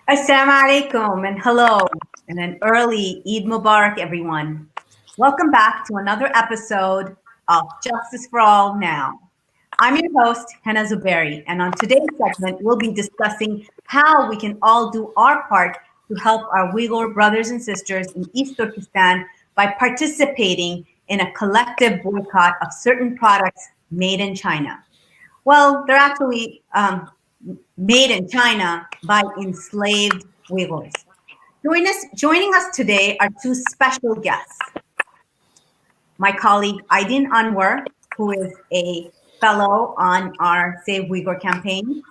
Assalamu alaikum and hello and an early Eid Mubarak, everyone. Welcome back to another episode of Justice for All Now. I'm your host, Hannah Zuberi, and on today's segment, we'll be discussing how we can all do our part to help our Uyghur brothers and sisters in East Turkistan by participating in a collective boycott of certain products made in China. Well, they're actually made in China by enslaved Uyghurs. Joining us today are two special guests. My colleague Aydin Anwar, who is a fellow on our Save Uyghur campaign,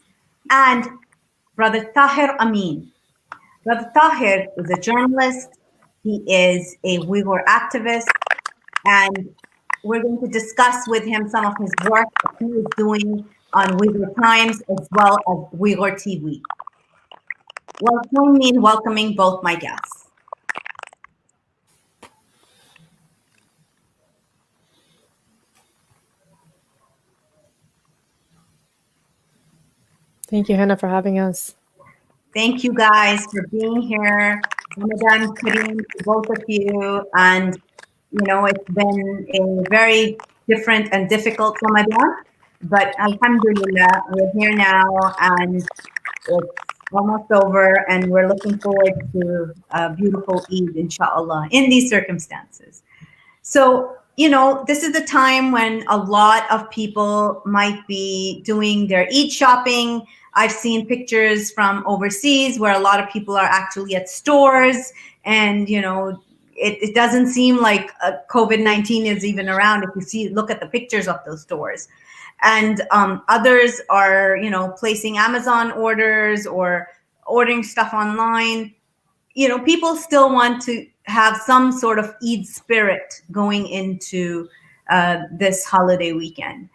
and Brother Tahir Amin. Brother Tahir is a journalist, he is a Uyghur activist, and we're going to discuss with him some of his work that he is doing on Uyghur Times as well as Uyghur TV. Well, join me in welcoming both my guests. Thank you, Hannah, for having us. Thank you guys for being here. Ramadan Kareem to both of you. And, you know, it's been a very different and difficult Ramadan, but alhamdulillah, we're here now and it's almost over and we're looking forward to a beautiful Eid, inshallah, in these circumstances. So, you know, this is the time when a lot of people might be doing their Eid shopping. I've seen pictures from overseas where a lot of people are actually at stores and, you know, it doesn't seem like COVID-19 is even around if you look at the pictures of those stores. And others are, you know, placing Amazon orders or ordering stuff online. You know, people still want to have some sort of Eid spirit going into this holiday weekend.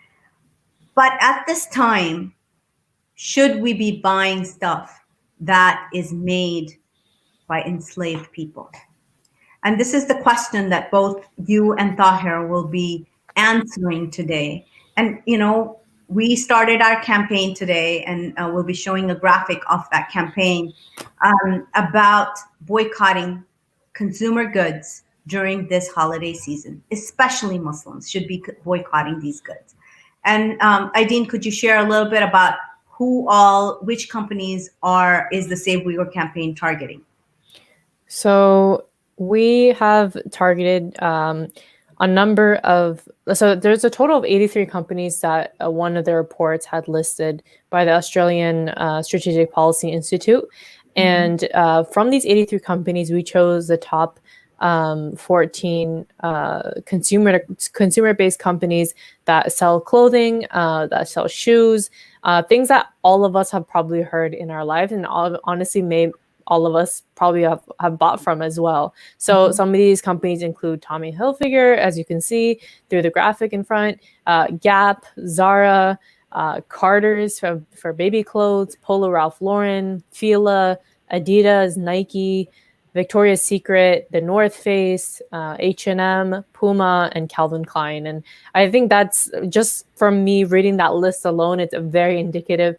But at this time, should we be buying stuff that is made by enslaved people? And this is the question that both you and Tahir will be answering today. And, you know, we started our campaign today and we'll be showing a graphic of that campaign about boycotting consumer goods during this holiday season, especially Muslims should be boycotting these goods. And Aydin, could you share a little bit about which companies is the Save Uyghur campaign targeting? So we have targeted a number of, so there's a total of 83 companies that one of the reports had listed by the Australian Strategic Policy Institute. And from these 83 companies, we chose the top 14 consumer-based companies that sell clothing, that sell shoes, things that all of us have probably heard in our lives, and honestly, all of us probably have bought from as well. So some of these companies include Tommy Hilfiger, as you can see through the graphic in front, Gap, Zara, Carter's for baby clothes, Polo Ralph Lauren, Fila, Adidas, Nike, Victoria's Secret, The North Face, H&M, Puma, and Calvin Klein. And I think that's just from me reading that list alone, it's a very indicative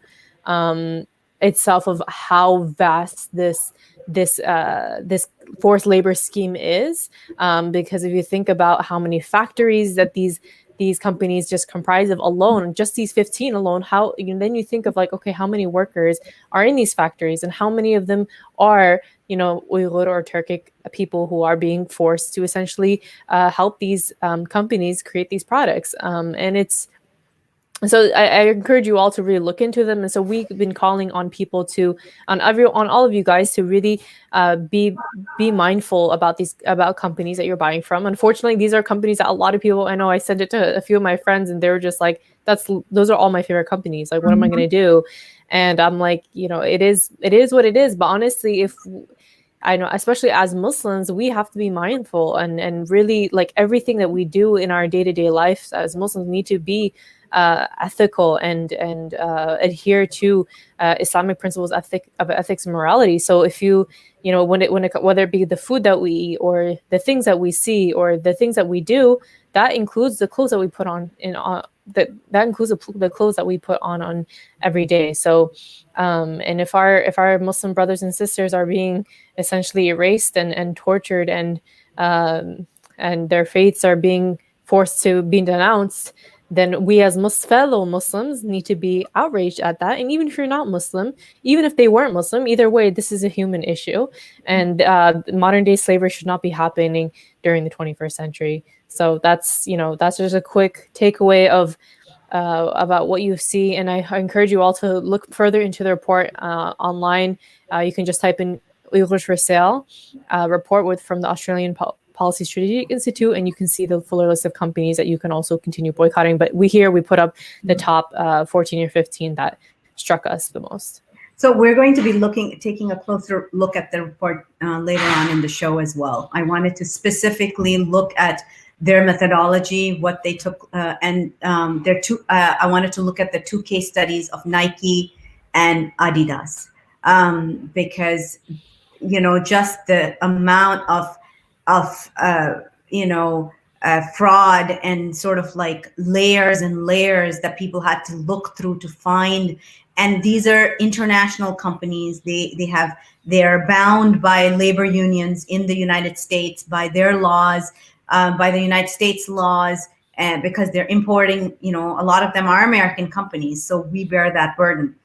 itself of how vast this forced labor scheme is, because if you think about how many factories that these companies just comprise of alone, just these 15 alone, then you think of like, okay, how many workers are in these factories and how many of them are, you know, Uyghur or Turkic people who are being forced to essentially help these companies create these products. And it's, so I encourage you all to really look into them. And so we've been calling on people on all of you guys to really be mindful about companies that you're buying from. Unfortunately, these are companies that a lot of people, I know I sent it to a few of my friends and they were just like, those are all my favorite companies. Like, what am I going to do? And I'm like, you know, it is what it is. But honestly, I know, especially as Muslims, we have to be mindful and really, like, everything that we do in our day-to-day life as Muslims need to be ethical and adhere to Islamic principles of ethics and morality. So if you know, whether it be the food that we eat or the things that we see or the things that we do, that includes the clothes that we put on that includes the clothes that we put on every day. So, and if our Muslim brothers and sisters are being essentially erased and tortured, and their faiths are being forced to be denounced, then we as fellow Muslims need to be outraged at that. And even if you're not Muslim, even if they weren't Muslim, either way, this is a human issue, and modern day slavery should not be happening during the 21st century. So that's just a quick takeaway of about what you see. And I encourage you all to look further into the report online. You can just type in Uyghurs for Sale report from the Australian Policy Strategic Institute, and you can see the fuller list of companies that you can also continue boycotting. But we put up the top 14 or 15 that struck us the most. So we're going to be taking a closer look at the report later on in the show as well. I wanted to specifically look at their methodology, what they took, and I wanted to look at the 2 case studies of Nike and Adidas, because just the amount of fraud and sort of like layers and layers that people had to look through to find. And these are international companies. They are bound by labor unions in the United States, by their laws, by the United States laws, and because they're importing, a lot of them are American companies, so we bear that burden.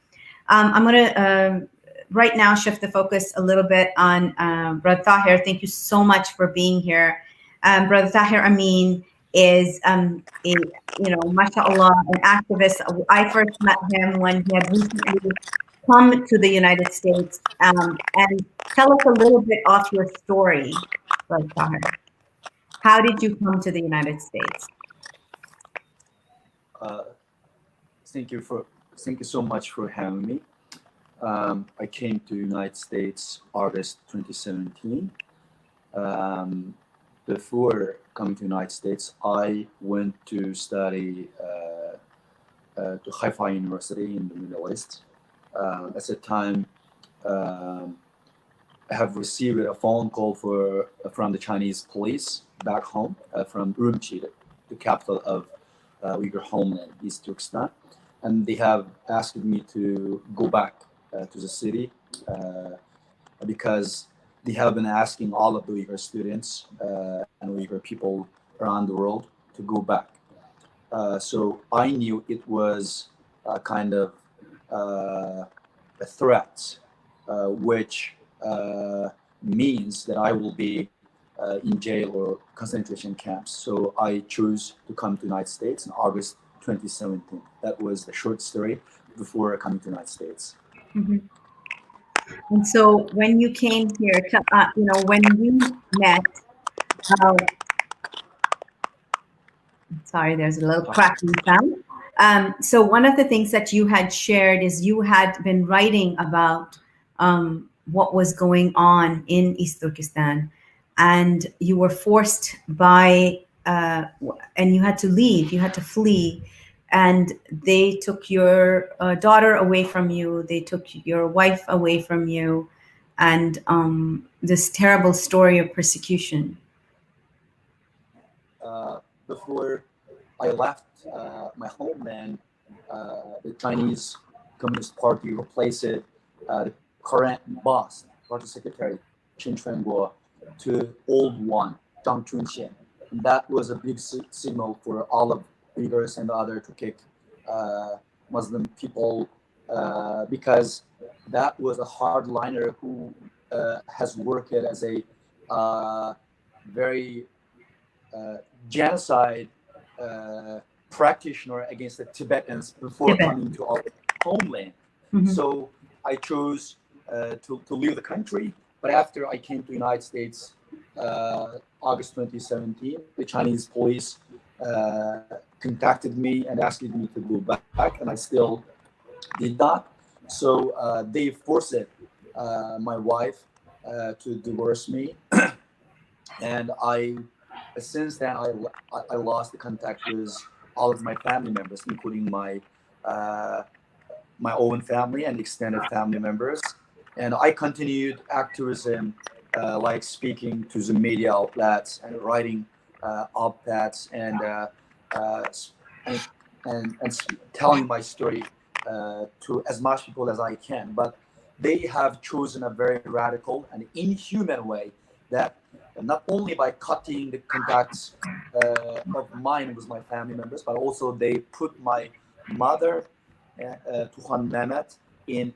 I'm going to right now shift the focus a little bit on Brother Tahir. Thank you so much for being here. Brother Tahir Amin is mashallah, an activist. I first met him when he had recently come to the United States. And tell us a little bit of your story, Brother Tahir. How did you come to the United States? Thank you so much for having me. I came to United States August 2017. Before coming to United States, I went to study to Haifa University in the Middle East. At the time, I have received a phone call from the Chinese police back home from Urumqi, the capital of Uyghur homeland, East Turkistan, and they have asked me to go back to the city because they have been asking all of the Uyghur students and Uyghur people around the world to go back. So I knew it was a kind of a threat, which means that I will be in jail or concentration camps. So I chose to come to the United States in August 2017. That was the short story before coming to the United States. Mm-hmm. And so when you came here, when we met, sorry, there's a little cracking sound. So one of the things that you had shared is you had been writing about what was going on in East Turkistan, and you were forced by, and you had to leave, you had to flee. And they took your daughter away from you. They took your wife away from you, and this terrible story of persecution. Before I left my homeland, the Chinese Communist Party replaced the current boss, party secretary, Chen Chuanguo, to old one, Zhang Chunxian. And that was a big signal for all of Uyghurs and other Turkic Muslim people, because that was a hardliner who has worked as a very genocide practitioner against the Tibetans before coming to our homeland. Mm-hmm. So I chose to leave the country. But after I came to the United States, August 2017, the Chinese police contacted me and asked me to go back, and I still did not. So they forced my wife to divorce me, and since then I lost the contact with all of my family members, including my own family and extended family members. And I continued activism, like speaking to the media outlets and writing op-eds and telling my story to as much people as I can. But they have chosen a very radical and inhuman way that not only by cutting the contacts of mine with my family members, but also they put my mother, Tuhan Mehmet, in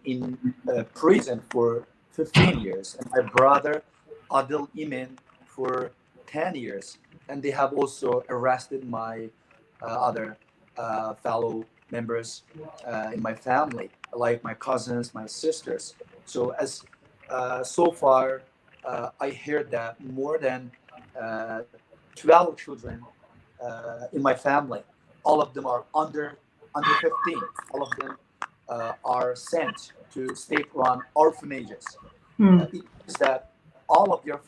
prison for 15 years, and my brother, Adil Imin, for 10 years. And they have also arrested my other fellow members in my family, like my cousins, my sisters. So as so far, I heard that more than 12 children in my family, all of them are under 15. All of them are sent to state-run orphanages. It means that all of your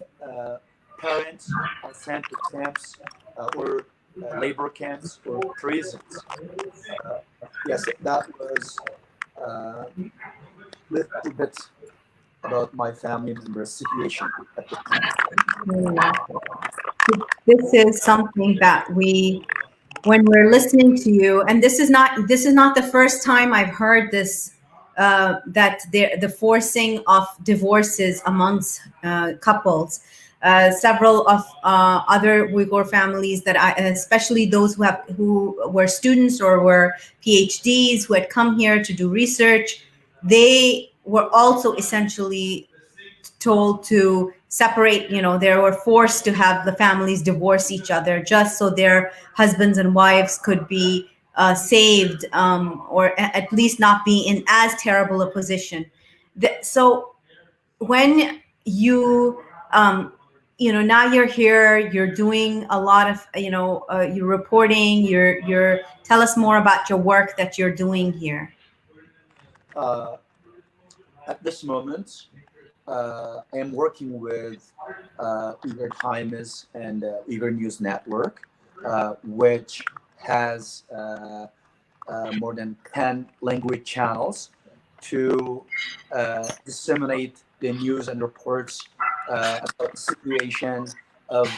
parents are sent to camps or labor camps or prisons. Yes, that was a little bit about my family member's situation at the time. This is something that when we're listening to you, and this is not the first time I've heard this, that the forcing of divorces amongst couples. Several of other Uyghur families that especially those who were students or were PhDs who had come here to do research, they were also essentially told to separate. They were forced to have the families divorce each other just so their husbands and wives could be saved, or at least not be in as terrible a position. So when now you're here, you're doing a lot of, you're reporting, you're tell us more about your work that you're doing here. At this moment, I am working with Uyghur Times and Uyghur News Network, which has more than 10 language channels to disseminate the news and reports about the situation of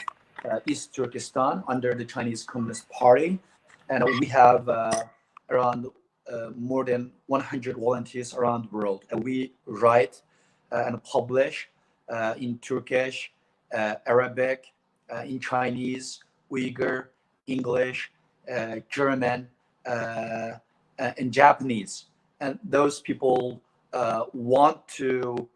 East Turkestan under the Chinese Communist Party. And we have around more than 100 volunteers around the world. And we write and publish in Turkish, Arabic, in Chinese, Uyghur, English, German, and Japanese. And those people want to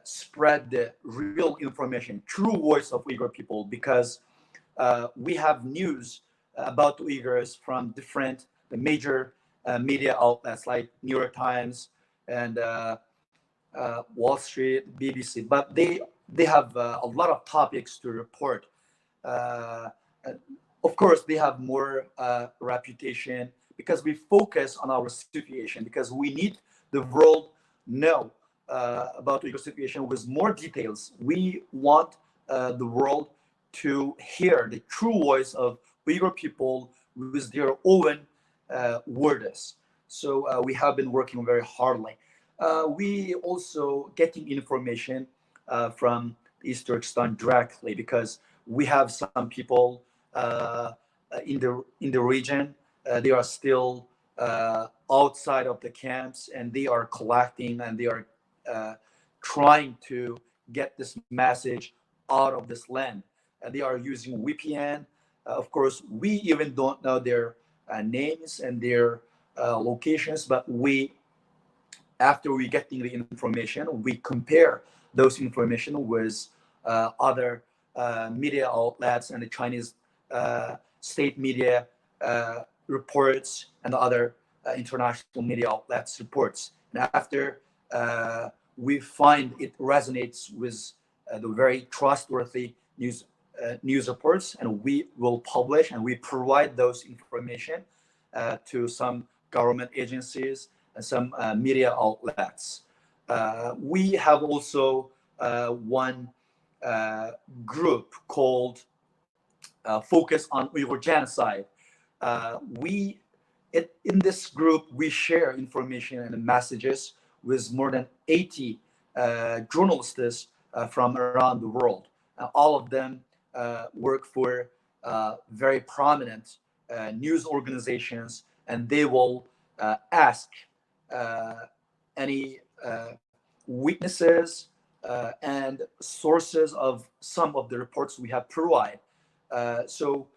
spread the real information, true voice of Uyghur people, because we have news about Uyghurs from different major media outlets like New York Times and Wall Street, BBC, but they have a lot of topics to report. Of course, they have more reputation because we focus on our situation, because we need the world know about Uyghur situation with more details. We want the world to hear the true voice of Uyghur people with their own words. So we have been working very hardly. We also getting information from East Turkestan directly, because we have some people in the region. They are still outside of the camps, and they are collecting and they are trying to get this message out of this land. They are using VPN. Of course, we even don't know their names and their locations, but after we getting the information, we compare those information with other media outlets and the Chinese state media reports and other international media outlets reports. And after we find it resonates with the very trustworthy news reports, and we will publish and we provide those information to some government agencies and some media outlets. We have also one group called Focus on Uyghur Genocide. In this group, we share information and messages with more than 80 journalists from around the world. All of them work for very prominent news organizations and they will ask any weaknesses and sources of some of the reports we have provided. So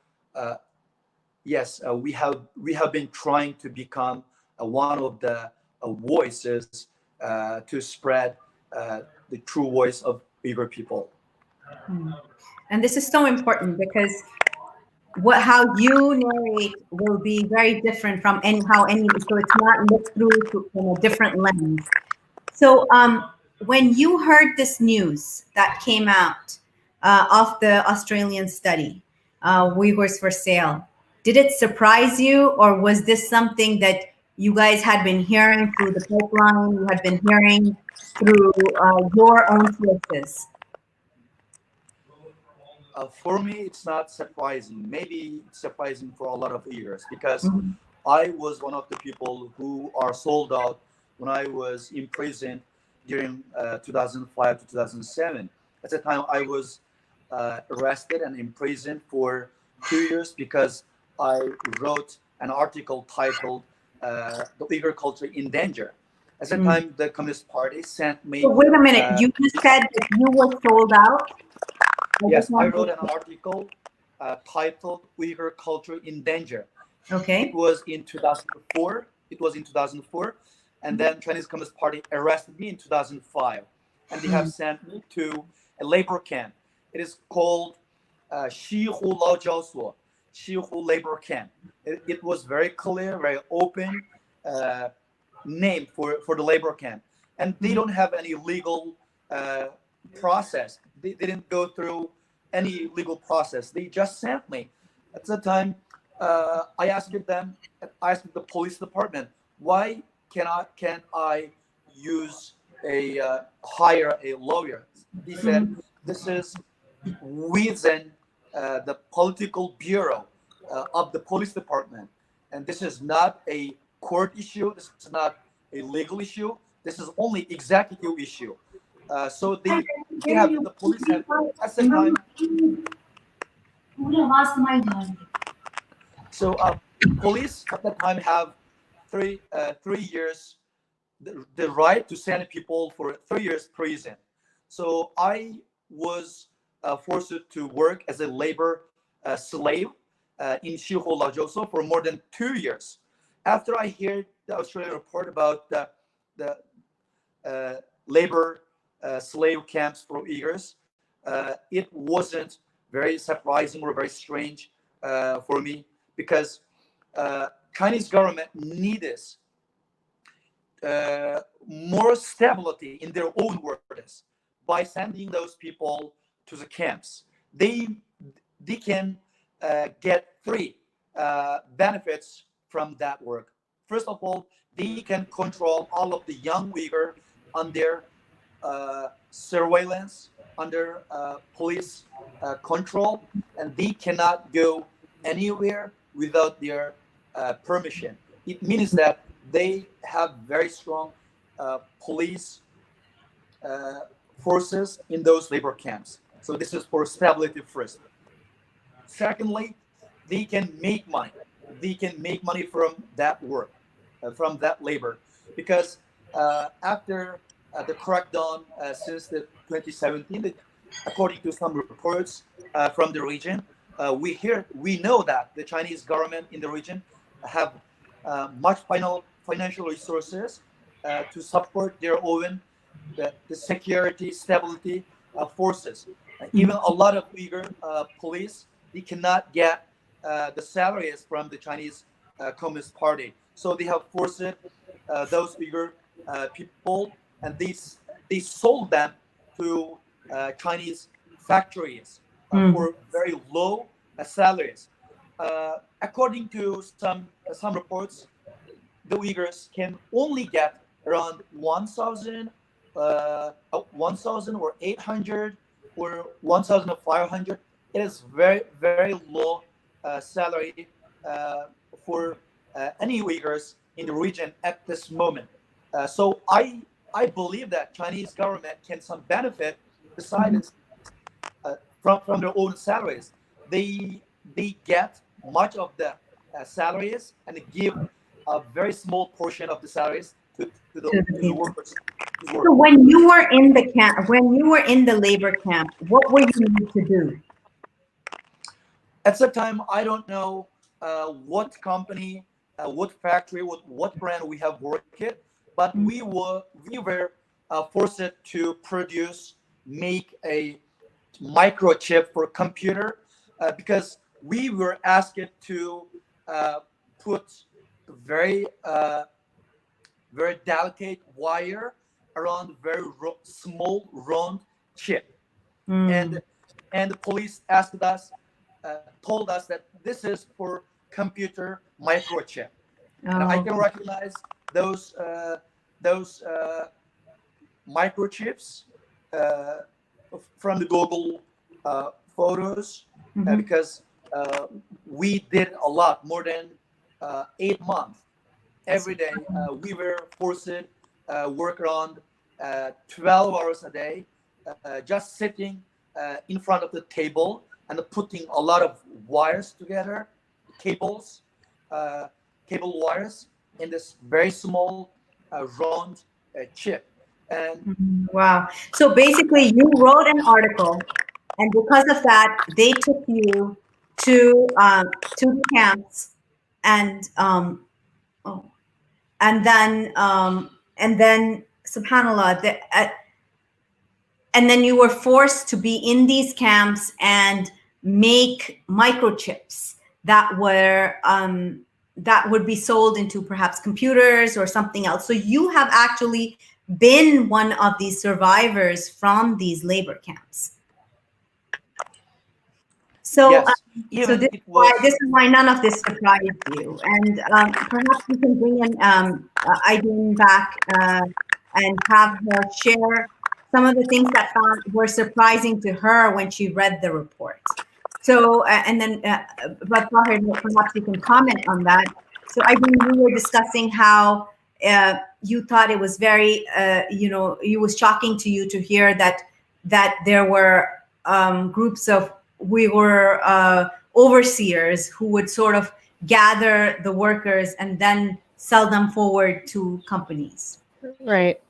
yes, we have been trying to become one of the voices to spread the true voice of Uyghur people. And this is so important because how you narrate will be very different from so it's not looked through from a different lens. So when you heard this news that came out of the Australian study, Uyghurs for Sale, did it surprise you, or was this something that you guys had been hearing through the pipeline, you had been hearing through your own sources? For me, it's not surprising. Maybe it's surprising for a lot of Uyghurs because Mhm. I was one of the people who are sold out when I was imprisoned during 2005 to 2007. At the time, I was arrested and imprisoned for 2 years because I wrote an article titled "The Uyghur Culture in Danger." At the time, the Communist Party sent So me. wait a minute, you just said that you were sold out? Yes, I wrote an article titled "Uyghur Culture in Danger." Okay. It was in 2004. It was in 2004, and then Chinese Communist Party arrested me in 2005, and they have sent me to a labor camp. It is called Shihu Lao Jiaosuo, Shihu labor camp. It was very clear, very open name for the labor camp, and they don't have any legal process. They didn't go through any legal process. They just sent me. At the time, I asked the police department, why can't I use hire a lawyer? He said, this is within the political bureau of the police department, and this is not a court issue. This is not a legal issue. This is only executive issue. So the police have at the time. So police at the time have 3 years the right to send people for 3 years prison. So I was forced to work as a labor slave in Shiho Lajoso for more than 2 years. After I heard the Australian report about the labor slave camps for Uyghurs, it wasn't very surprising or very strange for me because Chinese government needs more stability in their own borders by sending those people to the camps. They can get three benefits from that work. First of all, they can control all of the young Uyghur under surveillance, under police control, and they cannot go anywhere without their permission. It means that they have very strong police forces in those labor camps. So this is for stability first. Secondly, they can make money. They can make money from that work, from that labor, because after the crackdown since the 2017, according to some reports from the region, we know that the Chinese government in the region have much financial resources to support their own the security stability forces. Even a lot of Uyghur police, they cannot get the salaries from the Chinese Communist Party, so they have forced those Uyghur people, and they sold them to Chinese factories for very low salaries. According to some reports, the Uyghurs can only get around 1,000, 1,000 or 800 or 1,500. It is very, very low salary for any Uyghurs in the region at this moment. So I believe that Chinese government can some benefit besides from their own salaries. They get much of the salaries and give a very small portion of the salaries to the workers. So when you were in the camp, when you were in the labor camp, what were you need to do? At the time, I don't know what company, what factory, what brand we have worked at, but we were forced to make a microchip for computer because we were asked to put very very delicate wire around very small round chip, and the police asked us, told us that this is for computer microchip, and I can recognize those microchips from the Google photos because we did a lot more than 8 months. Every day we were forced work around 12 hours a day, just sitting in front of the table and putting a lot of wires together, cable wires in this very small round chip. And wow. So basically you wrote an article, and because of that, they took you to the camps, and then subhanallah, and then you were forced to be in these camps and make microchips that would be sold into perhaps computers or something else. So you have actually been one of these survivors from these labor camps. So, yes, so this is why none of this surprised you. And perhaps we can bring in Aydin back and have her share some of the things that were surprising to her when she read the report. So, and then, but perhaps you can comment on that. So Aydin, we were discussing how you thought it was very, it was shocking to you to hear that there were groups of Uyghur overseers who would sort of gather the workers and then sell them forward to companies. Right.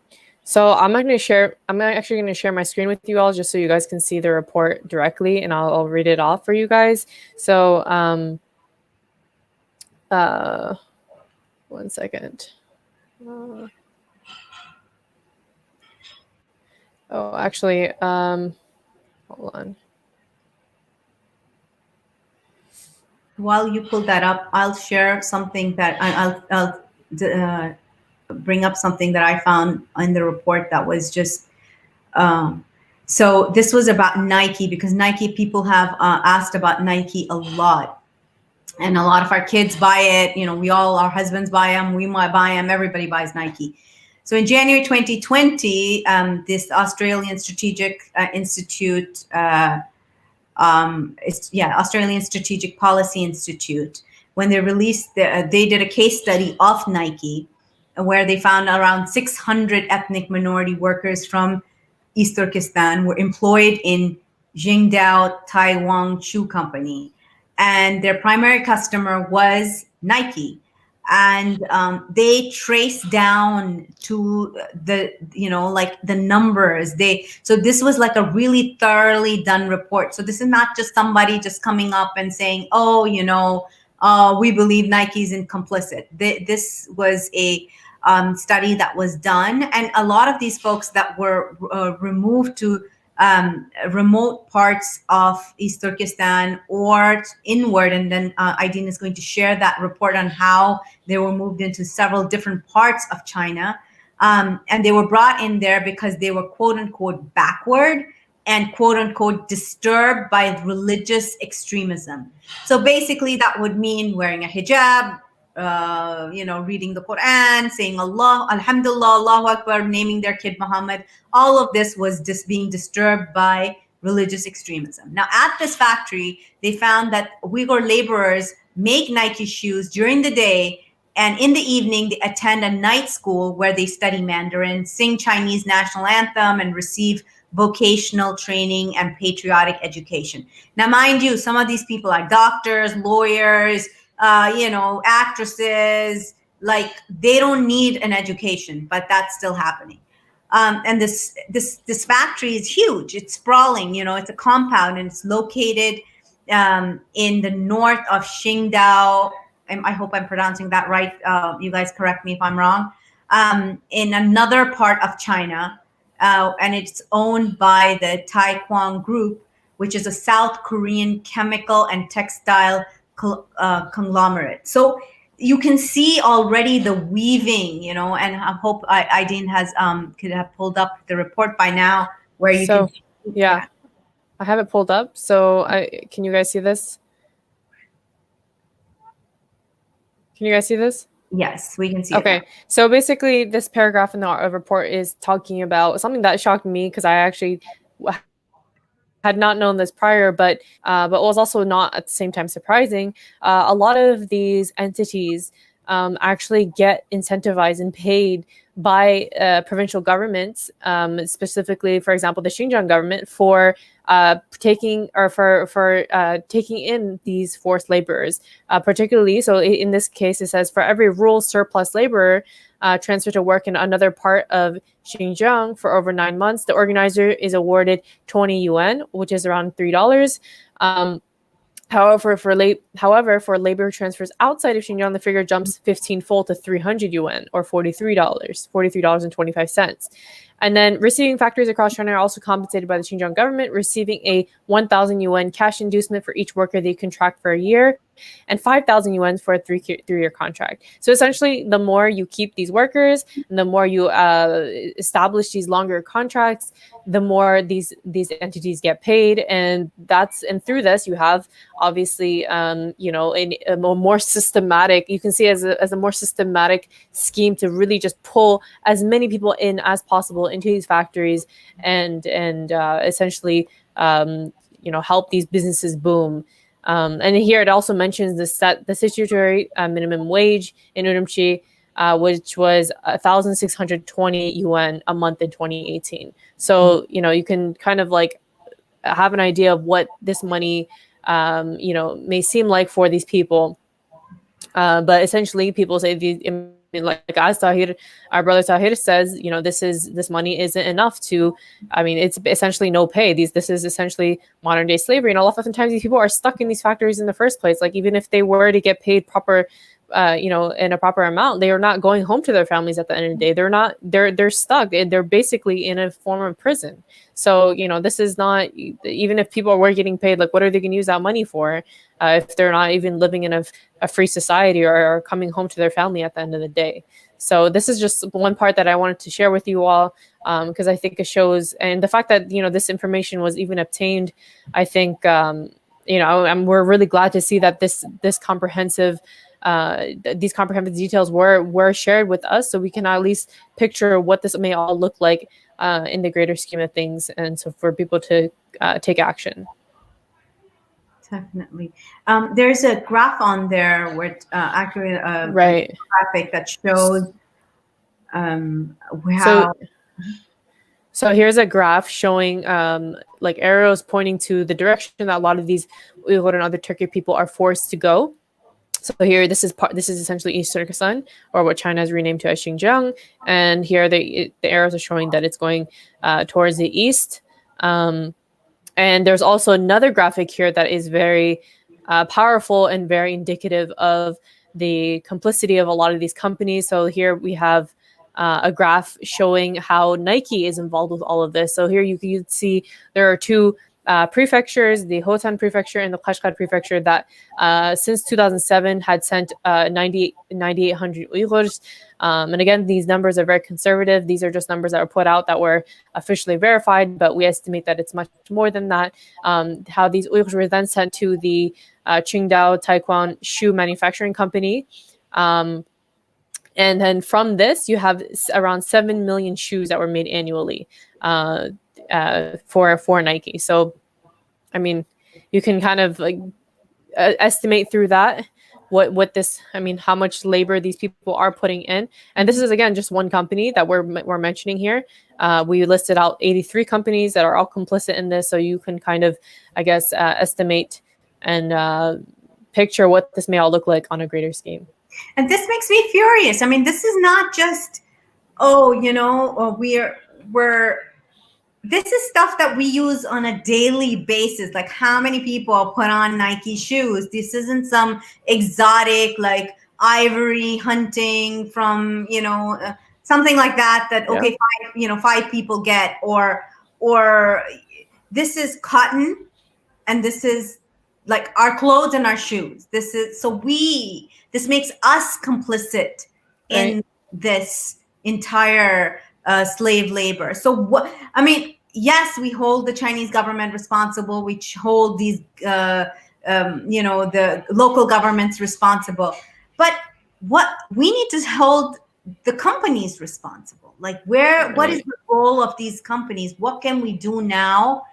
So I'm actually going to share my screen with you all just so you guys can see the report directly, and I'll read it off for you guys. So, 1 second. Actually, hold on. While you pull that up, I'll share something that I'll bring up something that I found in the report that was just, so this was about Nike, because Nike, people have asked about Nike a lot. And a lot of our kids buy it. Our husbands buy them, we might buy them, everybody buys Nike. So in January 2020, this Australian Strategic Institute, Australian Strategic Policy Institute, when they released, they did a case study of Nike, where they found around 600 ethnic minority workers from East Turkistan were employed in Jingdao Taiwan Shoe Company, and their primary customer was Nike. And they traced down to the numbers. So this was like a really thoroughly done report. So this is not just somebody just coming up and saying, we believe Nike's in complicit. This was a study that was done, and a lot of these folks that were removed to remote parts of East Turkestan or inward, and then Aydin is going to share that report on how they were moved into several different parts of China, and they were brought in there because they were quote unquote backward and quote unquote disturbed by religious extremism. So basically that would mean wearing a hijab, reading the Quran, saying Allah, Alhamdulillah, Allahu Akbar, naming their kid Muhammad. All of this was just being disturbed by religious extremism. Now, at this factory, they found that Uyghur laborers make Nike shoes during the day, and in the evening, they attend a night school where they study Mandarin, sing Chinese national anthem, and receive vocational training and patriotic education. Now, mind you, some of these people are doctors, lawyers, actresses, like they don't need an education, but that's still happening. And this factory is huge. It's sprawling. It's a compound, and it's located in the north of Qingdao. I hope I'm pronouncing that right. You guys correct me if I'm wrong. In another part of China, and it's owned by the Taekwang Group, which is a South Korean chemical and textile conglomerate. So you can see already the weaving, and I hope Aideen could have pulled up the report by now, where you can. Yeah, I have it pulled up. So can you guys see this? Can you guys see this? Yes, we can see. Okay, so basically, this paragraph in the report is talking about something that shocked me, because I actually had not known this prior, but was also not at the same time surprising. A lot of these entities actually get incentivized and paid by provincial governments, specifically, for example, the Xinjiang government, for taking in these forced laborers, particularly. So in this case, it says for every rural surplus laborer transferred to work in another part of Xinjiang for over 9 months, the organizer is awarded 20 yuan, which is around $3. However, for labor transfers outside of Xinjiang, the figure jumps 15-fold to 300 yuan, or $43.25. And then receiving factories across China are also compensated by the Xinjiang government, receiving a 1,000 yuan cash inducement for each worker they contract for a year, and 5,000 yuan for a three-year contract. So essentially, the more you keep these workers, and the more you establish these longer contracts, the more these entities get paid, and through this you have obviously a more systematic. You can see as a more systematic scheme to really just pull as many people in as possible into these factories, and essentially help these businesses boom. And here it also mentions the statutory minimum wage in Urumqi, which was 1,620 yuan a month in 2018. So, you can kind of like have an idea of what this money, may seem like for these people. But essentially, people say like as Tahir, our brother Tahir says, this money isn't enough to. It's essentially no pay. This is essentially modern day slavery, and a lot of times these people are stuck in these factories in the first place. Like even if they were to get paid proper, in a proper amount, they are not going home to their families at the end of the day. They're stuck. They're basically in a form of prison. So, this is not, even if people were getting paid, like what are they going to use that money for if they're not even living in a free society or coming home to their family at the end of the day? So this is just one part that I wanted to share with you all, because I think it shows, and the fact that, this information was even obtained, I think, we're really glad to see that these comprehensive details were shared with us, so we can at least picture what this may all look like in the greater scheme of things, and so for people to take action. Definitely. There's a graph on there where actually a graphic that shows how. So here's a graph showing like arrows pointing to the direction that a lot of these Uyghur and other Turkic people are forced to go. So here, this is essentially East Turkistan, or what China has renamed to as Xinjiang. And here the arrows are showing that it's going towards the east. And there's also another graphic here that is very powerful and very indicative of the complicity of a lot of these companies. So here we have a graph showing how Nike is involved with all of this. So here you can see there are two prefectures, the Hotan prefecture and the Kashgar prefecture, that since 2007 had sent 9,800 Uyghurs. And again, these numbers are very conservative. These are just numbers that were put out that were officially verified, but we estimate that it's much more than that. How these Uyghurs were then sent to the Qingdao Taekwang shoe manufacturing company. And then from this, you have around 7 million shoes that were made annually for Nike. So, you can kind of like estimate through that what this, how much labor these people are putting in. And this is, again, just one company that we're mentioning here. We listed out 83 companies that are all complicit in this. So you can kind of, I guess, estimate and picture what this may all look like on a greater scheme. And this makes me furious. I mean, this is not just, oh, you know, we're this is stuff that we use on a daily basis. Like, how many people put on Nike shoes? This isn't some exotic, like, ivory hunting from, you know, something like that, okay, five people get, or this is cotton, and this is like our clothes and our shoes. This makes us complicit in this entire slave labor. So what, I mean, yes, we hold the Chinese government responsible. We hold these, you know, the local governments responsible. But what we need to hold the companies responsible. Like, what is the role of these companies? What can we do now?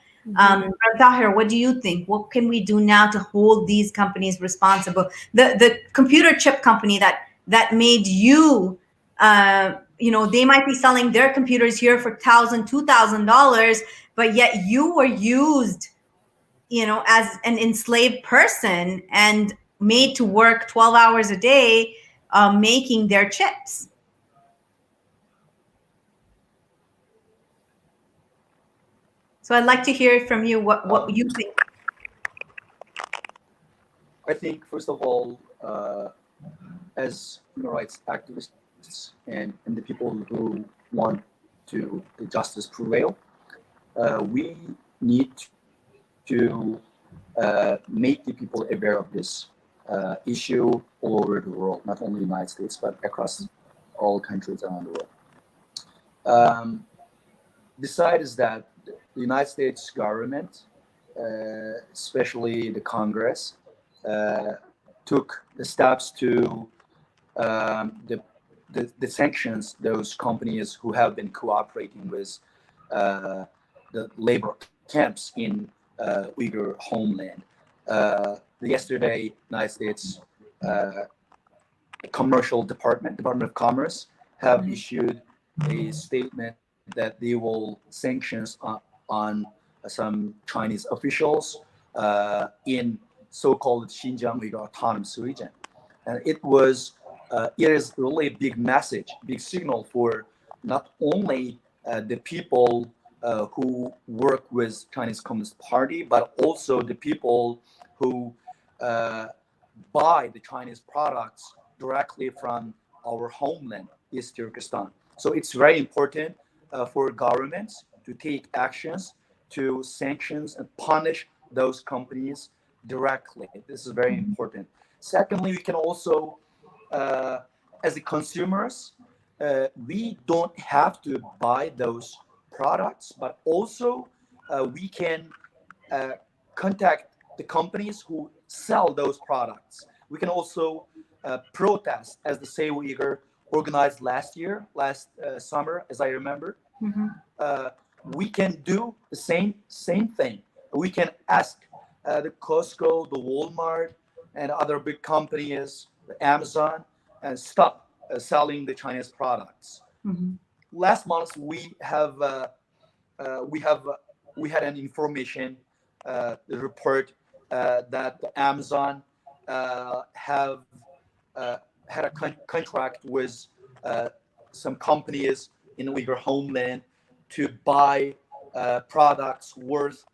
Tahir, what do you think? What can we do now to hold these companies responsible? The computer chip company that made you, you know, they might be selling their computers here for $1,000, $2,000, but yet you were used, you know, as an enslaved person and made to work 12 hours a day, making their chips. So I'd like to hear from you what you think. I think, first of all, as human rights activists and the people who want to the justice prevail, we need to make the people aware of this issue all over the world, not only the United States, but across all countries around the world. Besides that, the United States government, especially the Congress, took the steps to the sanctions those companies who have been cooperating with the labor camps in Uyghur homeland. Yesterday, United States Department of Commerce, have issued a statement that they will sanctions on some Chinese officials in so-called Xinjiang Uyghur Autonomous Region. And it is really a big message, big signal for not only the people who work with Chinese Communist Party, but also the people who buy the Chinese products directly from our homeland, East Turkistan. So it's very important for governments to take actions to sanctions and punish those companies directly. This is very important. Secondly, we can also, as a consumers, we don't have to buy those products, but also we can contact the companies who sell those products. We can also protest, as the Say Uyghur organized last summer, as I remember. We can do the same thing. We can ask the Costco, the Walmart, and other big companies, the Amazon, and stop selling the Chinese products. Last month, we had an information report that Amazon had a contract with some companies in Uyghur homeland to buy products worth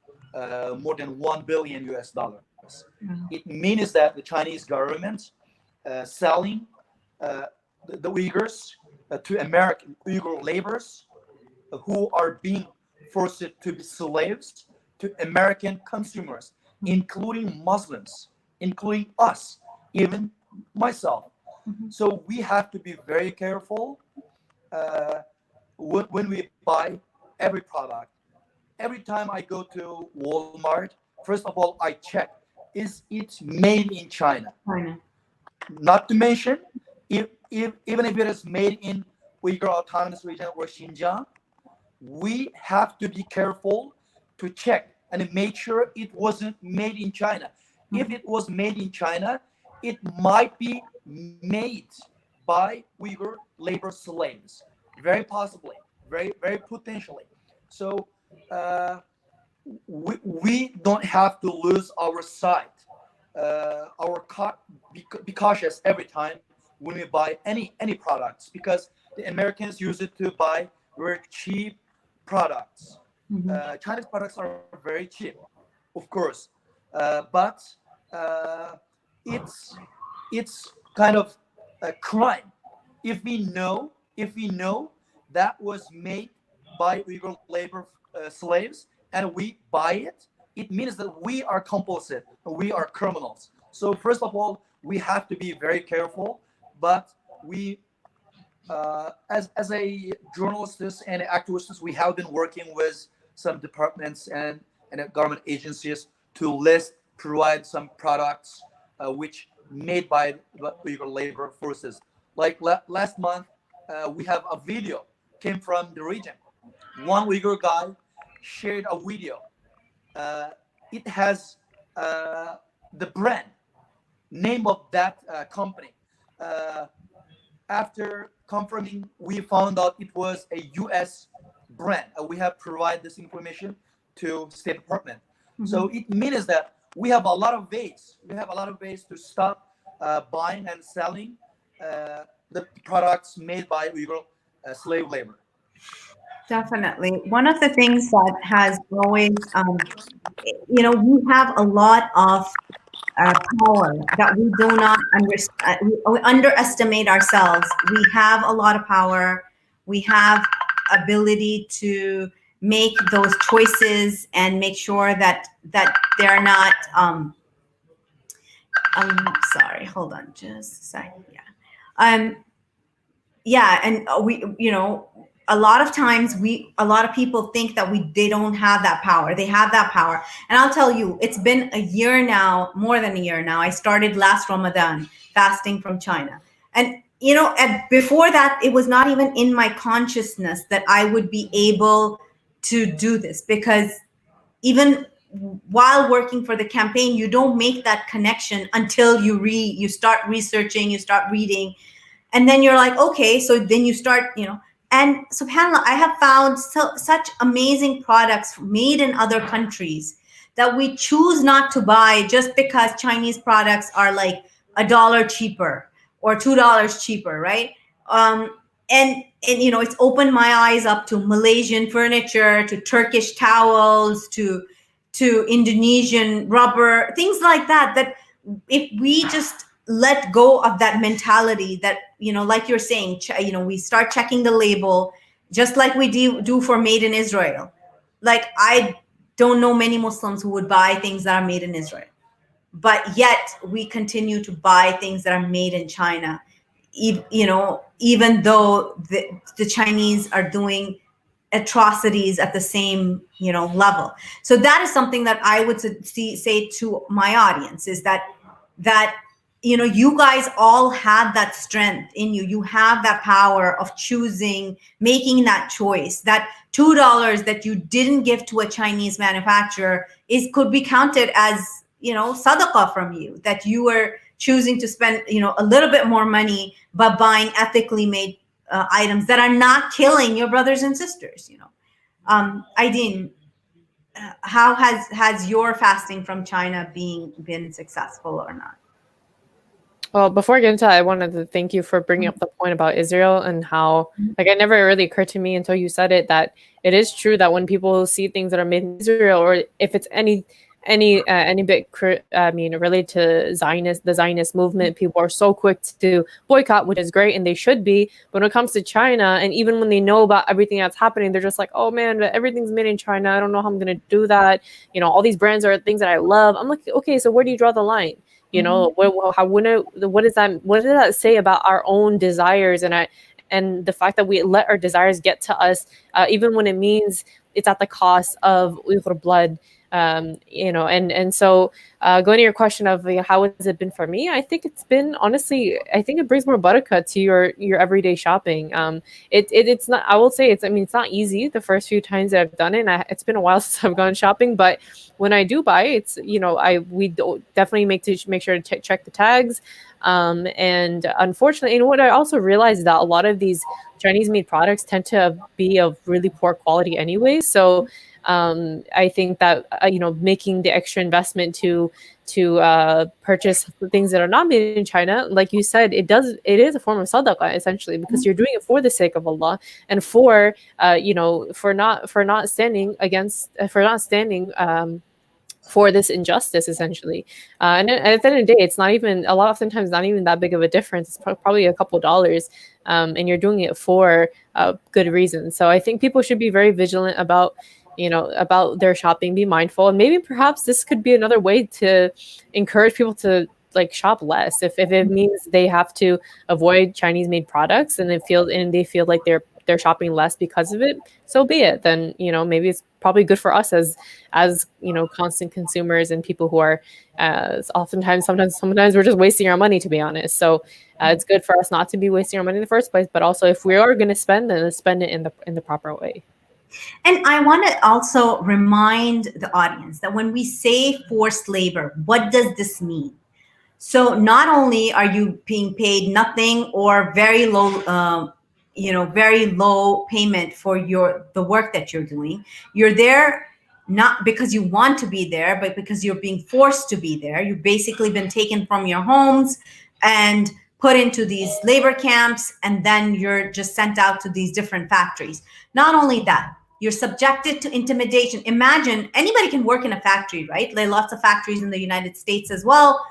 more than $1 billion US. It means that the Chinese government selling the Uyghurs to American Uyghur laborers who are being forced to be slaves to American consumers, including Muslims, including us, even myself. So we have to be very careful when we buy every product. Every time I go to Walmart, first of all, I check, is it made in China? Not to mention, even if it is made in Uyghur Autonomous Region or Xinjiang, we have to be careful to check and make sure it wasn't made in China. If it was made in China, it might be made by Uyghur labor slaves. Very possibly, very, very potentially. So we don't have to lose our sight be cautious every time when we buy any products, because the Americans use it to buy very cheap products. Chinese products are very cheap, of course, but it's kind of a crime if we know that was made by Uyghur labor slaves and we buy it. It means that we are complicit, we are criminals. So first of all, we have to be very careful. But we, as a journalists and activists, we have been working with some departments and government agencies to provide some products which made by Uyghur labor forces. Like last month, we have a video came from the region. One Uyghur guy shared a video. It has the brand name of that company. After confirming, we found out it was a U.S. brand. We have provided this information to State Department. So it means that we have a lot of ways. We have a lot of ways to stop buying and selling the products made by Uyghur slave labor. Definitely. One of the things that has always, we have a lot of power that we do not understand. We underestimate ourselves. We have a lot of power. We have ability to make those choices and make sure that they're not. Sorry. Hold on, just a second. Yeah. Yeah, and a lot of times a lot of people think that they don't have that power. They have that power. And I'll tell you, it's been a year now, more than a year now. I started last Ramadan fasting from China. And, before that, it was not even in my consciousness that I would be able to do this, because even while working for the campaign, you don't make that connection until you start researching, you start reading. And then you're like, okay, so then you start, and subhanAllah, I have found such amazing products made in other countries that we choose not to buy just because Chinese products are like $1 cheaper or $2 cheaper, right? And it's opened my eyes up to Malaysian furniture, to Turkish towels, to Indonesian rubber, things like that. That if we just let go of that mentality that, like you're saying, we start checking the label, just like we do for made in Israel. Like, I don't know many Muslims who would buy things that are made in Israel, but yet we continue to buy things that are made in China, even though the Chinese are doing atrocities at the same level. So that is something that I would say to my audience, is that you guys all have that strength in you. You have that power of choosing, making that choice. That $2 that you didn't give to a Chinese manufacturer could be counted as, sadaqah from you, that you were choosing to spend, a little bit more money, but buying ethically made items that are not killing your brothers and sisters. Aideen, how has your fasting from China been successful or not? Well, before I get into that, I wanted to thank you for bringing up the point about Israel and how, it never really occurred to me until you said it, that it is true that when people see things that are made in Israel, or if it's any bit, related to the Zionist movement, people are so quick to boycott, which is great, and they should be. But when it comes to China, and even when they know about everything that's happening, they're just like, oh man, everything's made in China. I don't know how I'm going to do that. All these brands are things that I love. I'm like, okay, so where do you draw the line? What does that say about our own desires and the fact that we let our desires get to us, even when it means it's at the cost of Uyghur blood? And so going to your question of how has it been for me, I think it's been, honestly, I think it brings more barakah to your everyday shopping. It's not, I will say it's not easy the first few times that I've done it. It's been a while since I've gone shopping, but when I do buy, we definitely make sure to check the tags. And unfortunately, what I also realized is that a lot of these Chinese made products tend to be of really poor quality anyway. So I think that making the extra investment to purchase things that are not made in China, like you said, it is a form of sadaqah essentially, because you're doing it for the sake of Allah and for not standing for this injustice essentially. And at the end of the day, it's not even oftentimes not even that big of a difference. It's probably a couple dollars, and you're doing it for good reasons. So I think people should be very vigilant about their shopping, be mindful, and maybe perhaps this could be another way to encourage people to like shop less. If it means they have to avoid Chinese made products and they feel like they're shopping less because of it, so be it. Then maybe it's probably good for us as constant consumers and people who are sometimes we're just wasting our money, to be honest. So it's good for us not to be wasting our money in the first place, but also if we are going to spend, then let's spend it in the proper way. And I want to also remind the audience that when we say forced labor, what does this mean? So not only are you being paid nothing or very low very low payment for the work that you're doing. You're there not because you want to be there, but because you're being forced to be there. You've basically been taken from your homes and put into these labor camps, and then you're just sent out to these different factories. Not only that, you're subjected to intimidation. Imagine anybody can work in a factory, right? There are lots of factories in the United States as well,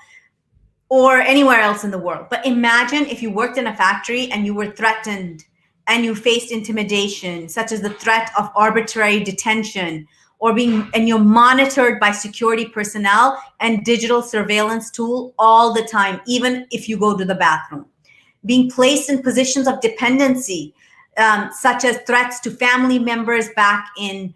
or anywhere else in the world. But imagine if you worked in a factory and you were threatened and you faced intimidation, such as the threat of arbitrary detention, and you're monitored by security personnel and digital surveillance tool all the time, even if you go to the bathroom. Being placed in positions of dependency, such as threats to family members back in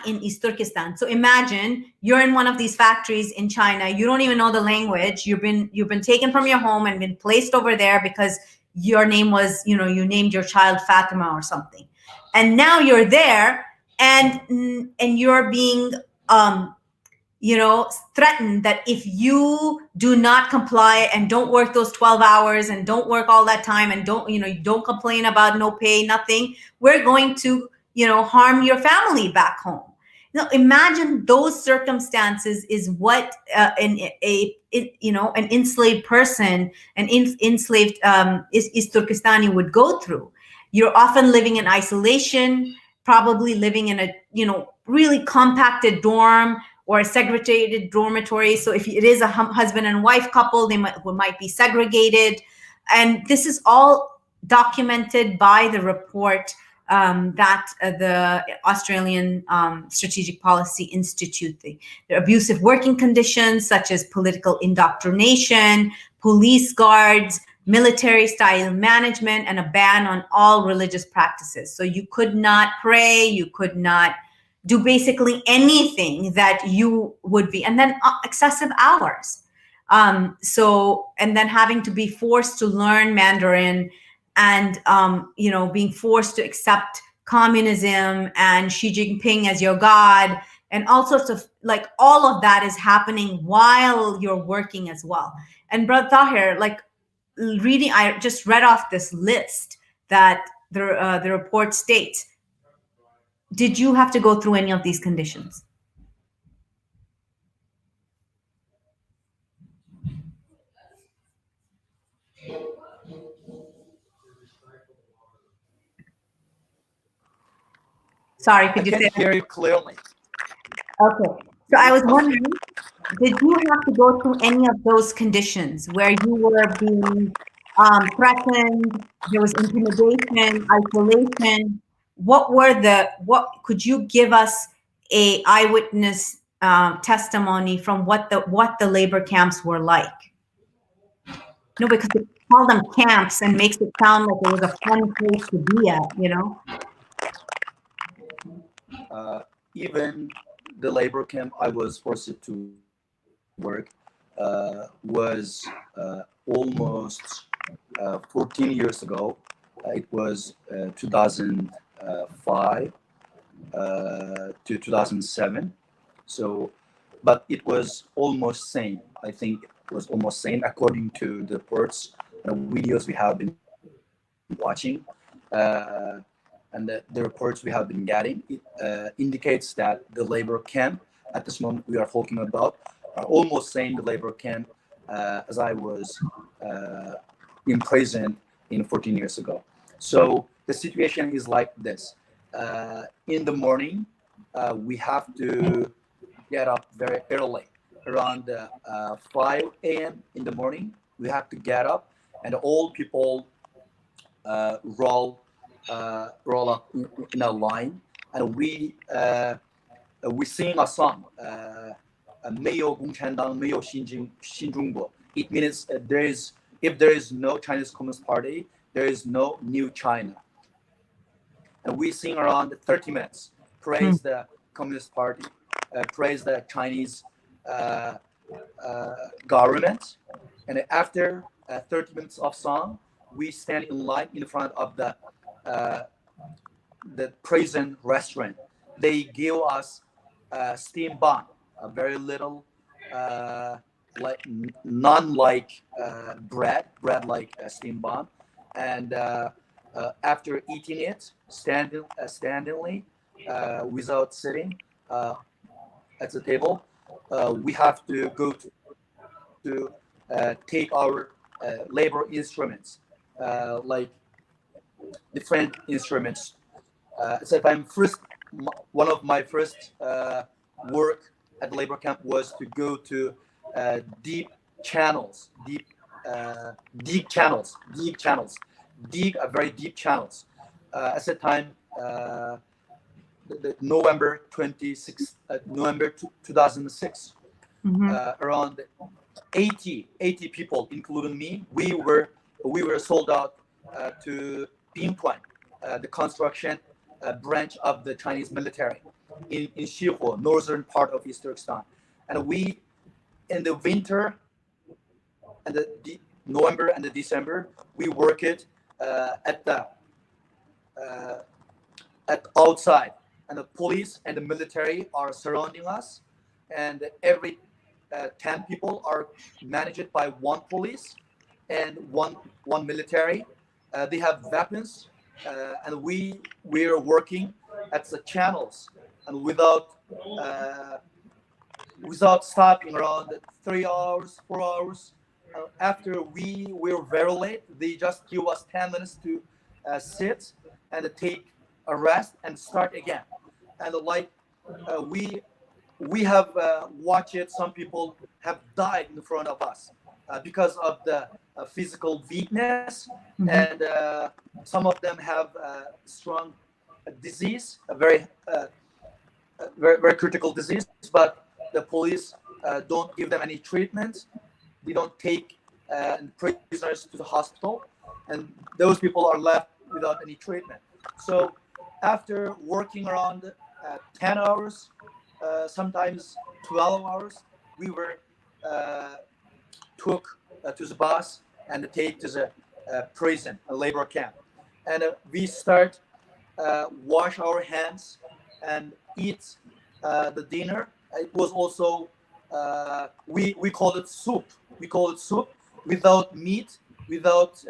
East Turkistan. So imagine you're in one of these factories in China. You don't even know the language. You've been taken from your home and been placed over there because your name was, you named your child Fatima or something. And now you're there and you're being threatened that if you do not comply and don't work those 12 hours and don't work all that time and don't complain about no pay, nothing, we're going to harm your family back home. Now imagine those circumstances is what an enslaved person, an enslaved East Turkistani would go through. You're often living in isolation, probably living in a really compacted dorm or a segregated dormitory. So if it is a husband and wife couple, they might be segregated. And this is all documented by the report that the Australian Strategic Policy Institute, the abusive working conditions such as political indoctrination, police guards, military-style management, and a ban on all religious practices. So you could not pray, you could not do basically anything that you would be, and then excessive hours. And then having to be forced to learn Mandarin and, being forced to accept communism and Xi Jinping as your God, and all sorts of, all of that is happening while you're working as well. And Brother Tahir, I just read off this list that the report states. Did you have to go through any of these conditions? Sorry, could you say that? Hear you clearly. Okay, so I was wondering, did you have to go through any of those conditions where you were being threatened, there was intimidation, isolation? What could you give us a eyewitness testimony from what the labor camps were like? No, because they call them camps and makes it sound like it was a fun place to be at, Even the labor camp I was forced to work was almost 14 years ago. It was 2005 to 2007. So, but it was almost same. I think it was almost same according to the reports and videos we have been watching. and the reports we have been getting indicates that the labor camp at this moment we are talking about are almost same the labor camp as I was imprisoned in 14 years ago. So the situation is like this. In the morning, we have to get up very early, around 5 a.m. in the morning. We have to get up, and all people roll up in a line, and we sing a song. 没有共产党，没有新中国. It means if there is no Chinese Communist Party, there is no new China. And we sing around 30 minutes, praise the Communist Party, praise the Chinese government. And after 30 minutes of song, we stand in line in front of the prison restaurant. They give us steam bomb, a very little, like non-like bread like a steam bomb, and after eating it, standingly, without sitting at the table, we have to go to take our labor instruments, like different instruments. So one of my first work at the labor camp was to go to deep channels, very deep channels. At the time, the November 2006, around 80 people, including me, we were sold out to pinpoint the construction branch of the Chinese military in Shiho, northern part of East Turkistan. And we, in the winter and the November and the December, we work it at outside, and the police and the military are surrounding us, and every 10 people are managed by one police and one military. They have weapons, and we are working at the channels, and without stopping, around 3 hours, 4 hours. After we were very late, they just give us 10 minutes to sit and take a rest and start again. And we have watched it. Some people have died in front of us because of the physical weakness, and some of them have strong disease, a very critical disease. But the police don't give them any treatment. They don't take prisoners to the hospital, and those people are left without any treatment. So after working around 10 hours, sometimes 12 hours, we were took to the bus and take to the prison, a labor camp. And we start wash our hands and eat the dinner. It was also, we call it soup. We call it soup without meat, without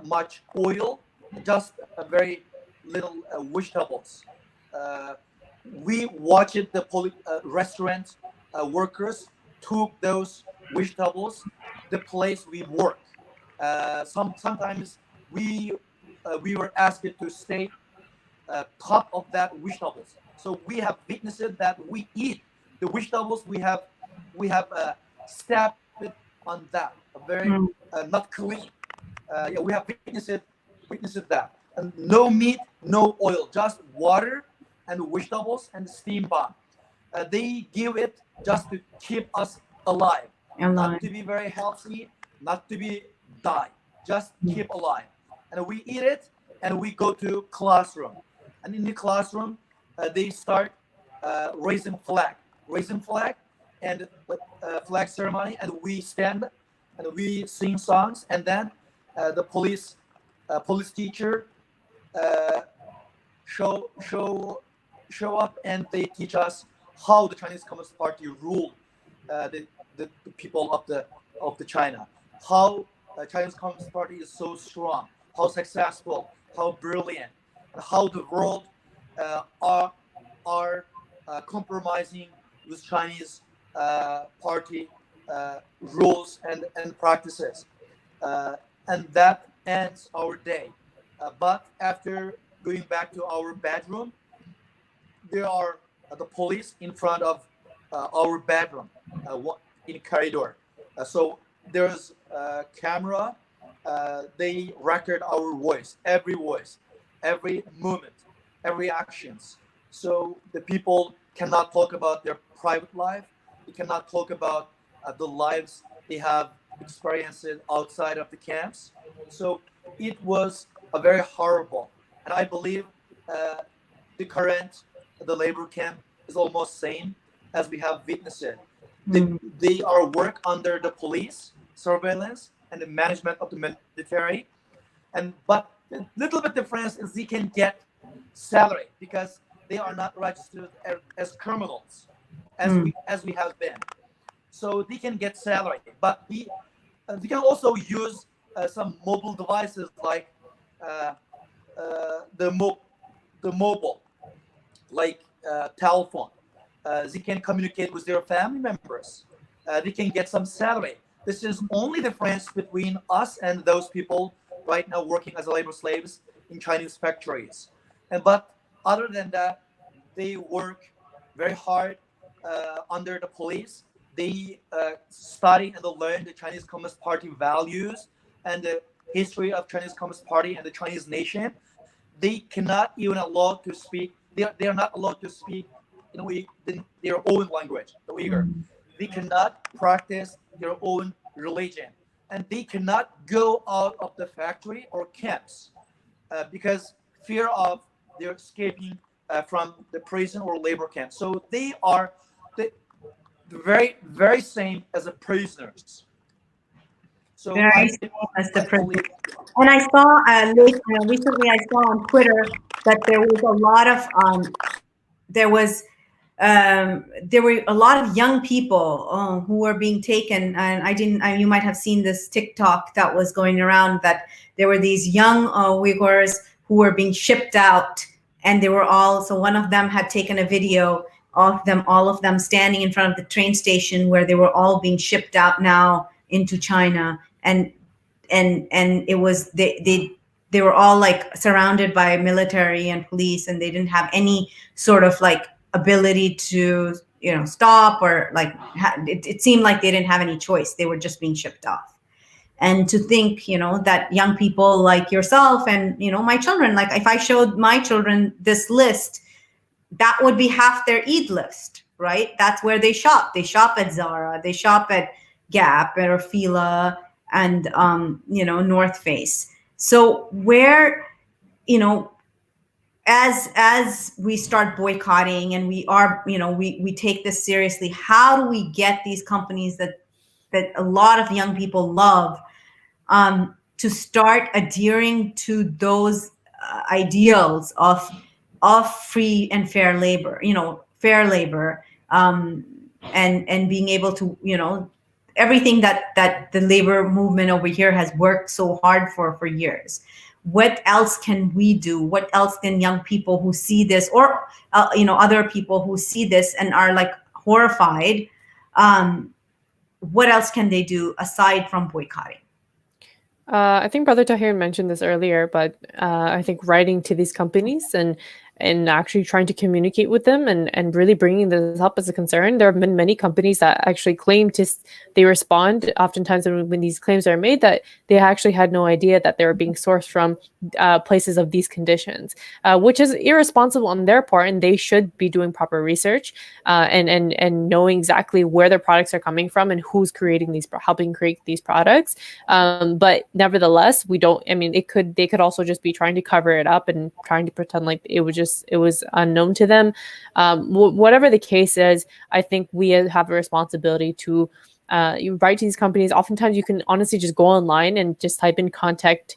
much oil, just a very little vegetables. We watched the restaurant workers took those vegetables the place we work. Sometimes we were asked to stay top of that vegetables. So we have witnessed that we eat the vegetables. We have stepped on that, very not clean. Yeah, we have witnessed that. And no meat, no oil, just water and vegetables and steam bomb. They give it just to keep us alive, not to be very healthy, not to be die, just keep alive. And we eat it, and we go to classroom. And in the classroom, they start raising flag, and flag ceremony, and we stand and we sing songs, and then the police teacher show up, and they teach us how the Chinese Communist Party ruled the people of the China, how Chinese Communist Party is so strong, how successful, how brilliant, how the world are compromising with Chinese party rules and practices. And that ends our day. But after going back to our bedroom, there are the police in front of our bedroom in corridor. So there's a camera. They record our voice, every movement, every actions. So the people cannot talk about their private life. They cannot talk about the lives they have experienced outside of the camps. So it was a very horrible, and I believe the current the labor camp is almost same as we have witnessed it. They are work under the police surveillance and the management of the military, and but the little bit difference is they can get salary because they are not registered as criminals as we have been. So they can get salary, but they can also use some mobile devices like uh, the mobile, like telephone. They can communicate with their family members. They can get some salary. This is only the difference between us and those people right now working as labor slaves in Chinese factories. But other than that, they work very hard under the police. They study and learn the Chinese Communist Party values and the history of Chinese Communist Party and the Chinese nation. They cannot even allowed to speak. They are not allowed to speak in their own language, the Uyghur. They cannot practice their own religion, and they cannot go out of the factory or camps because fear of their escaping from the prison or labor camp. So they are the very same as the prisoners. So Very same as the prisoners. And I saw recently, I saw on Twitter that there was a lot of there were a lot of young people who were being taken, and you might have seen this TikTok that was going around, that there were these young Uyghurs who were being shipped out, and they were all, so one of them had taken a video of them, all of them standing in front of the train station where they were all being shipped out now into China, and it was they were all like surrounded by military and police, and they didn't have any sort of like ability to stop, or like it seemed like they didn't have any choice. They were just being shipped off. And to think that young people like yourself and my children, like if I showed my children this list, that would be half their Eid list, right? That's where they shop. They shop at Zara, they shop at Gap or Fila and North Face. So where as we start boycotting, and we are we take this seriously, how do we get these companies that a lot of young people love to start adhering to those ideals of free and fair labor, fair labor, and being able to everything that the labor movement over here has worked so hard for years. What else can we do? What else can young people who see this, or other people who see this and are like horrified, what else can they do aside from boycotting? I think Brother Tahir mentioned this earlier, but I think writing to these companies and actually trying to communicate with them and really bringing this up as a concern. There have been many companies that actually claim they respond oftentimes when these claims are made that they actually had no idea that they were being sourced from places of these conditions, which is irresponsible on their part, and they should be doing proper research and knowing exactly where their products are coming from and who's helping create these products. But nevertheless, they could also just be trying to cover it up and trying to pretend like it was unknown to them. Whatever the case is, I think we have a responsibility to you write to these companies. Oftentimes you can honestly just go online and just type in contact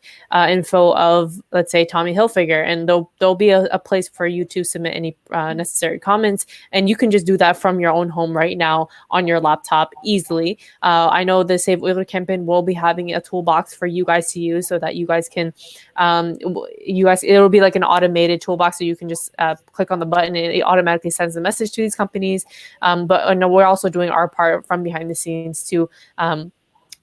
info of, let's say, Tommy Hilfiger, and there'll be a place for you to submit any necessary comments, and you can just do that from your own home right now on your laptop easily. I know the Save Uyghur campaign will be having a toolbox for you guys to use, so that you guys can, it'll be like an automated toolbox, so you can just click on the button and it automatically sends a message to these companies. But no, we're also doing our part from behind the scenes to,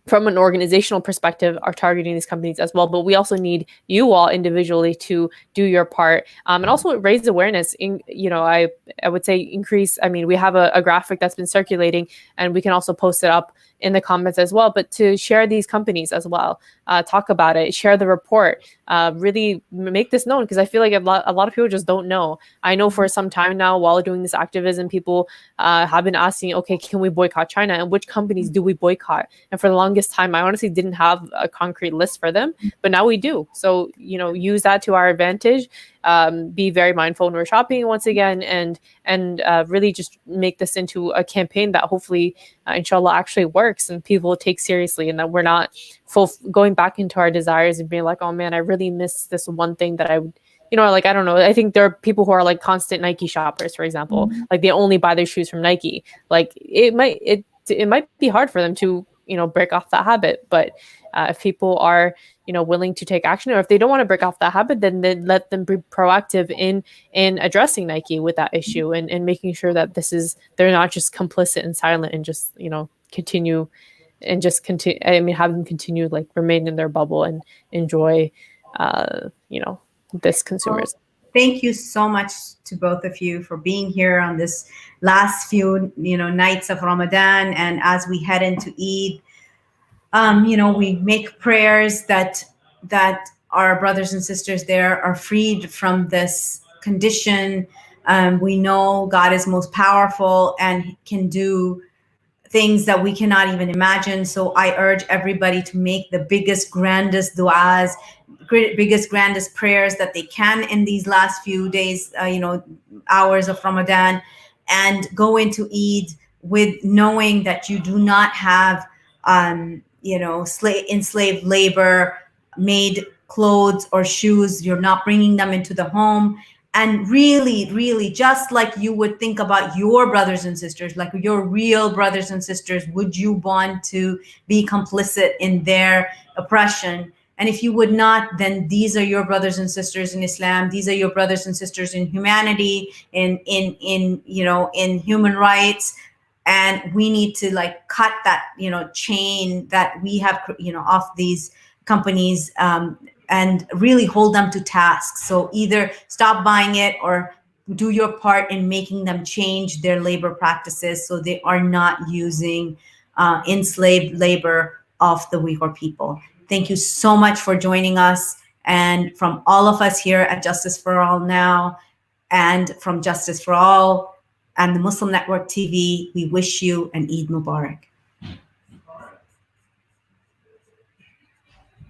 from an organizational perspective, are targeting these companies as well. But we also need you all individually to do your part, and also raise awareness. I would say increase. I mean, we have a graphic that's been circulating, and we can also post it up in the comments as well. But to share these companies as well, talk about it, share the report, really make this known, because I feel like a lot of people just don't know. I know for some time now, while doing this activism, people have been asking, okay, can we boycott China, and which companies do we boycott? And for the longest time, I honestly didn't have a concrete list for them, but now we do. So, use that to our advantage. Be very mindful when we're shopping once again, and really just make this into a campaign that hopefully, inshallah, actually works and people take seriously, and that we're not going back into our desires and being like, oh man, I really miss this one thing that I would, I don't know. I think there are people who are like constant Nike shoppers, for example, like they only buy their shoes from Nike. Like it might be hard for them to, break off that habit, but if people are, willing to take action, or if they don't want to break off that habit, then let them be proactive in addressing Nike with that issue, and making sure that they're not just complicit and silent, and just, continue. I mean, have them continue, like, remain in their bubble and enjoy, this consumerism. Thank you so much to both of you for being here on this last few, nights of Ramadan. And as we head into Eid, we make prayers that our brothers and sisters there are freed from this condition. We know God is most powerful and can do things that we cannot even imagine. So I urge everybody to make the biggest, grandest du'as, biggest, grandest prayers that they can in these last few days, hours of Ramadan, and go into Eid with knowing that you do not have, enslaved labor made clothes or shoes. You're not bringing them into the home. And really, really, just like you would think about your brothers and sisters, like your real brothers and sisters, would you want to be complicit in their oppression? And if you would not, then these are your brothers and sisters in Islam. These are your brothers and sisters in humanity, in human rights. And we need to cut that, chain that we have, of these companies, and really hold them to task. So either stop buying it or do your part in making them change their labor practices so they are not using enslaved labor of the Uyghur people. Thank you so much for joining us. And from all of us here at Justice for All Now, and from Justice for All and the Muslim Network TV, we wish you an Eid Mubarak.